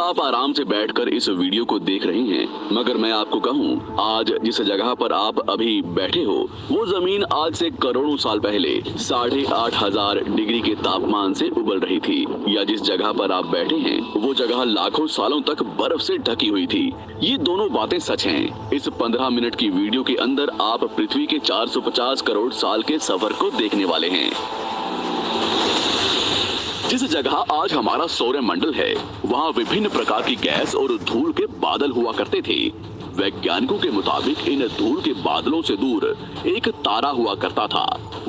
आप आराम से बैठकर इस वीडियो को देख रहे हैं, मगर मैं आपको कहूं, आज जिस जगह पर आप अभी बैठे हो वो जमीन आज से करोड़ों साल पहले 8,500 डिग्री के तापमान से उबल रही थी, या जिस जगह पर आप बैठे हैं वो जगह लाखों सालों तक बर्फ से ढकी हुई थी। ये दोनों बातें सच हैं। इस 15 मिनट की वीडियो के अंदर आप पृथ्वी के 450 करोड़ साल के सफर को देखने वाले हैं। जिस जगह आज हमारा सौरमंडल है, वहाँ विभिन्न प्रकार की गैस और धूल के बादल हुआ करते थे। वैज्ञानिकों के मुताबिक इन धूल के बादलों से दूर एक तारा हुआ करता था।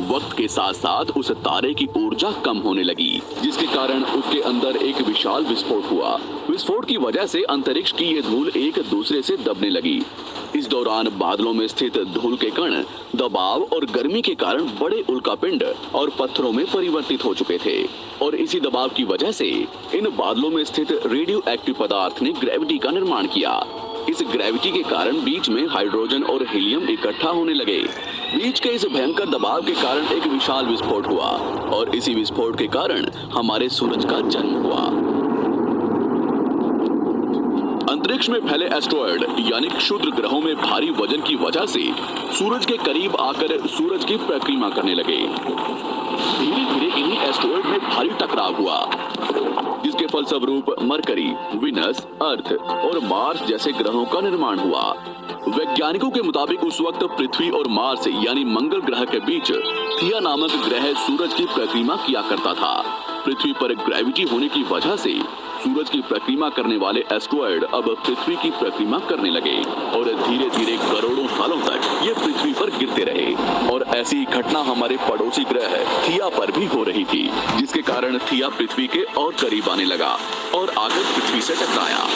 वक्त के साथ साथ उस तारे की ऊर्जा कम होने लगी, जिसके कारण उसके अंदर एक विशाल विस्फोट हुआ। विस्फोट की वजह से अंतरिक्ष की ये धूल एक दूसरे से दबने लगी। इस दौरान बादलों में स्थित धूल के कण दबाव और गर्मी के कारण बड़े उल्कापिंड और पत्थरों में परिवर्तित हो चुके थे, और इसी दबाव की वजह से इन बादलों में स्थित रेडियो एक्टिव पदार्थ ने ग्रेविटी का निर्माण किया। इस ग्रेविटी के कारण बीच में हाइड्रोजन और हीलियम इकट्ठा होने लगे। बीच के इस भयंकर दबाव के कारण एक विशाल विस्फोट हुआ, और इसी विस्फोट के कारण हमारे सूरज का जन्म हुआ। अंतरिक्ष में फैले एस्ट्रॉयड यानी क्षुद्र ग्रहों में भारी वजन की वजह से सूरज के करीब आकर सूरज की परिक्रमा करने लगे। धीरे धीरे इन्हीं एस्ट्रॉयड में भारी टकराव हुआ, जिसके फलस्वरूप मरकरी, विनस, अर्थ और मार्स जैसे ग्रहों का निर्माण हुआ। वैज्ञानिकों के मुताबिक उस वक्त पृथ्वी और मार्स यानी मंगल ग्रह के बीच थिया नामक ग्रह सूरज की परिक्रमा किया करता था। पृथ्वी पर ग्रेविटी होने की वजह से सूरज की परिक्रमा करने वाले एस्ट्रॉयड अब पृथ्वी की परिक्रमा करने लगे, और धीरे धीरे करोड़ों सालों तक ये पृथ्वी पर गिरते रहे। और ऐसी घटना हमारे पड़ोसी ग्रह थिया पर भी हो रही थी, जिसके कारण थिया पृथ्वी के और करीब आने लगा और आकर पृथ्वी से टकराया।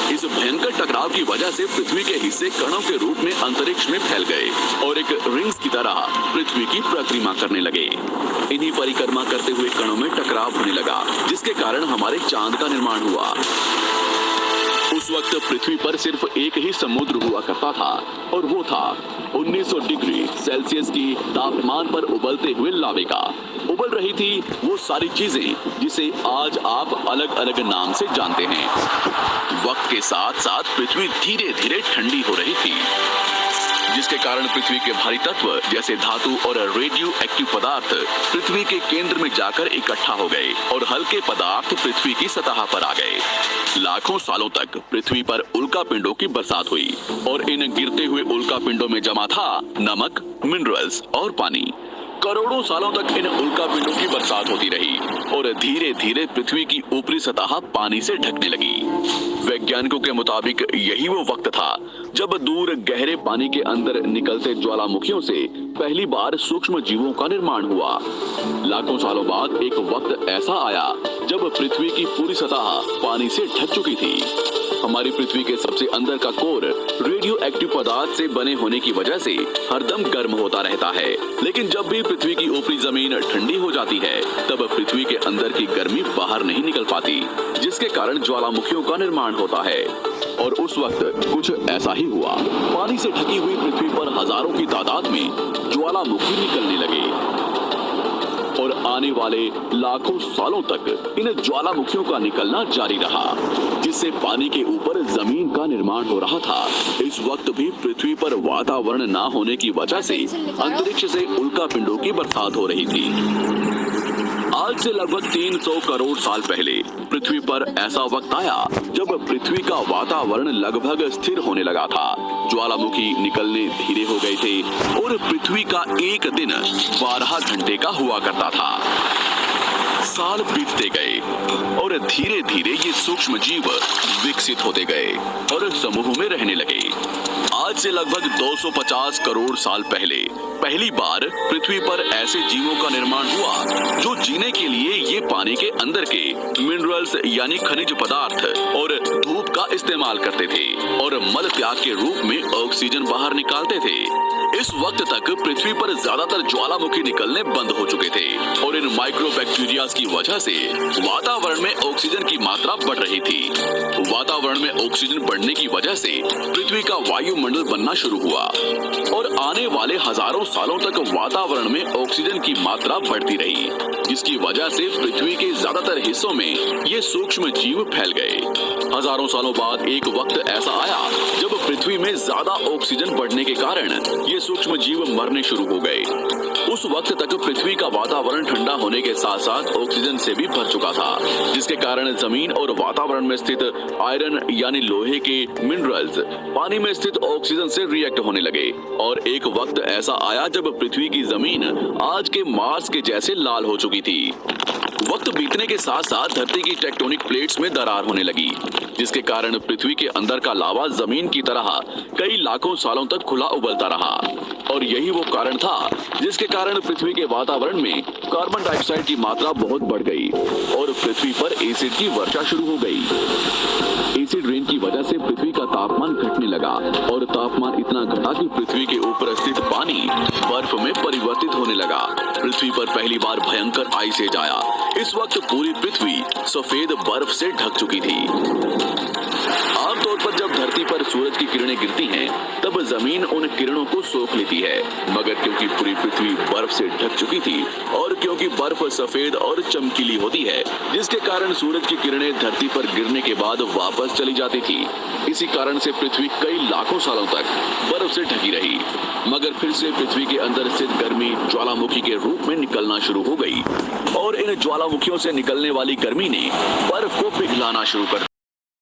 इस भयंकर टकराव की वजह से पृथ्वी के हिस्से कणों के रूप में अंतरिक्ष में फैल गए और एक रिंग्स की तरह पृथ्वी की परिक्रमा करने लगे। इन्हीं परिक्रमा करते हुए कणों में टकराव होने लगा, जिसके कारण हमारे चांद का निर्माण हुआ। उस वक्त पृथ्वी पर सिर्फ एक ही समुद्र हुआ करता था, और वो था 1900 डिग्री सेल्सियस की तापमान पर उबलते हुए लावे का। उबल रही थी वो सारी चीजें जिसे आज आप अलग अलग नाम से जानते हैं। वक्त के साथ साथ पृथ्वी धीरे धीरे ठंडी हो रही थी, जिसके कारण पृथ्वी के भारी तत्व जैसे धातु और रेडियो एक्टिव पदार्थ पृथ्वी के केंद्र में जाकर इकट्ठा हो गए, और हल्के पदार्थ पृथ्वी की सतह पर आ गए। लाखों सालों तक पृथ्वी पर उल्कापिंडों की बरसात हुई, और इन गिरते हुए उल्कापिंडों में जमा था नमक, मिनरल्स और पानी। करोड़ों सालों तक इन उल्कापिंडों की बरसात होती रही, और धीरे धीरे पृथ्वी की ऊपरी सतह पानी से ढकने लगी। वैज्ञानिकों के मुताबिक यही वो वक्त था जब दूर गहरे पानी के अंदर निकलते ज्वालामुखियों से पहली बार सूक्ष्म जीवों का निर्माण हुआ। लाखों सालों बाद एक वक्त ऐसा आया जब पृथ्वी की पूरी सतह पानी से ढक चुकी थी। हमारी पृथ्वी के सबसे अंदर का कोर रेडियो एक्टिव पदार्थ से बने होने की वजह से हरदम गर्म होता रहता है, लेकिन जब भी पृथ्वी की ऊपरी जमीन ठंडी हो जाती है, तब पृथ्वी के अंदर की गर्मी बाहर नहीं निकल पाती, जिसके कारण ज्वालामुखियों का निर्माण होता है। और उस वक्त कुछ ऐसा ही हुआ। पानी से ढकी हुई पृथ्वी पर हजारों की तादाद में ज्वालामुखी निकलने लगे, और आने वाले लाखों सालों तक इन ज्वालामुखियों का निकलना जारी रहा, जिससे पानी के ऊपर जमीन का निर्माण हो रहा था। इस वक्त भी पृथ्वी पर वातावरण ना होने की वजह से अंतरिक्ष से उल्कापिंडों की बरसात हो रही थी। आज से लगभग 300 करोड़ साल पहले पृथ्वी पर ऐसा वक्त आया जब पृथ्वी का वातावरण लगभग स्थिर होने लगा था। ज्वालामुखी निकलने धीरे हो गए थे, और पृथ्वी का एक दिन 12 घंटे का हुआ करता था। साल बीतते गए, और धीरे धीरे ये सूक्ष्म जीव विकसित होते गए और समूह में रहने लगे। आज से लगभग 250 करोड़ साल पहले पहली बार पृथ्वी पर ऐसे जीवों का निर्माण हुआ जो जीने के लिए ये पानी के अंदर के मिनरल्स यानी खनिज पदार्थ और धूप का का इस्तेमाल करते थे और मल त्याग के रूप में ऑक्सीजन बाहर निकालते थे। इस वक्त तक पृथ्वी पर ज्यादातर ज्वालामुखी निकलने बंद हो चुके थे और इन माइक्रोबैक्टीरिया की वजह से वातावरण में ऑक्सीजन की मात्रा बढ़ रही थी। वातावरण में ऑक्सीजन बढ़ने की वजह से पृथ्वी का वायुमंडल बनना शुरू हुआ और आने वाले हजारों सालों तक वातावरण में ऑक्सीजन की मात्रा बढ़ती रही, जिसकी वजह से पृथ्वी के ज्यादातर हिस्सों में ये सूक्ष्म जीव फैल गए। हजारों सालों बाद एक वक्त ऐसा आया जब पृथ्वी में ज्यादा ऑक्सीजन बढ़ने के कारण ये सूक्ष्म जीव मरने शुरू हो गए। उस वक्त तक पृथ्वी का वातावरण ठंडा होने के साथ साथ ऑक्सीजन से भी भर चुका था, जिसके कारण जमीन और वातावरण में स्थित आयरन यानी लोहे के मिनरल्स पानी में स्थित ऑक्सीजन से रिएक्ट होने लगे और एक वक्त ऐसा आया जब पृथ्वी की जमीन आज के मार्स के जैसे लाल हो चुकी थी। वक्त बीतने के साथ साथ धरती की टेक्टोनिक प्लेट्स में दरार होने लगी, जिसके कारण पृथ्वी के अंदर का लावा जमीन की तरह कई लाखों सालों तक खुला उबलता रहा और यही वो कारण था जिसके कारण पृथ्वी के वातावरण में कार्बन डाइऑक्साइड की मात्रा बहुत बढ़ गई और पृथ्वी पर एसिड की वर्षा शुरू हो गई। एसिड रेन की वजह से पृथ्वी का तापमान घटने लगा और तापमान इतना घटा कि पृथ्वी के ऊपर स्थित पानी बर्फ में परिवर्तित होने लगा। पृथ्वी पर पहली बार भयंकर आइस एज आया। इस वक्त पूरी पृथ्वी सफेद बर्फ से ढक चुकी थी। आमतौर पर जब धरती पर सूरज की किरणें गिरती हैं, तब जमीन उन किरणों को सोख लेती है, मगर क्योंकि पूरी पृथ्वी बर्फ से ढक चुकी थी और क्योंकि बर्फ सफेद और चमकीली होती है, जिसके कारण सूरज की किरणें धरती पर गिरने के बाद वापस चली जाती थी, इसी कारण से पृथ्वी कई लाखों सालों तक बर्फ से ढकी रही। मगर फिर से पृथ्वी के अंदर स्थित गर्मी ज्वालामुखी के रूप में निकलना शुरू हो गई और इन ज्वालामुखियों से निकलने वाली गर्मी ने बर्फ को पिघलाना शुरू कर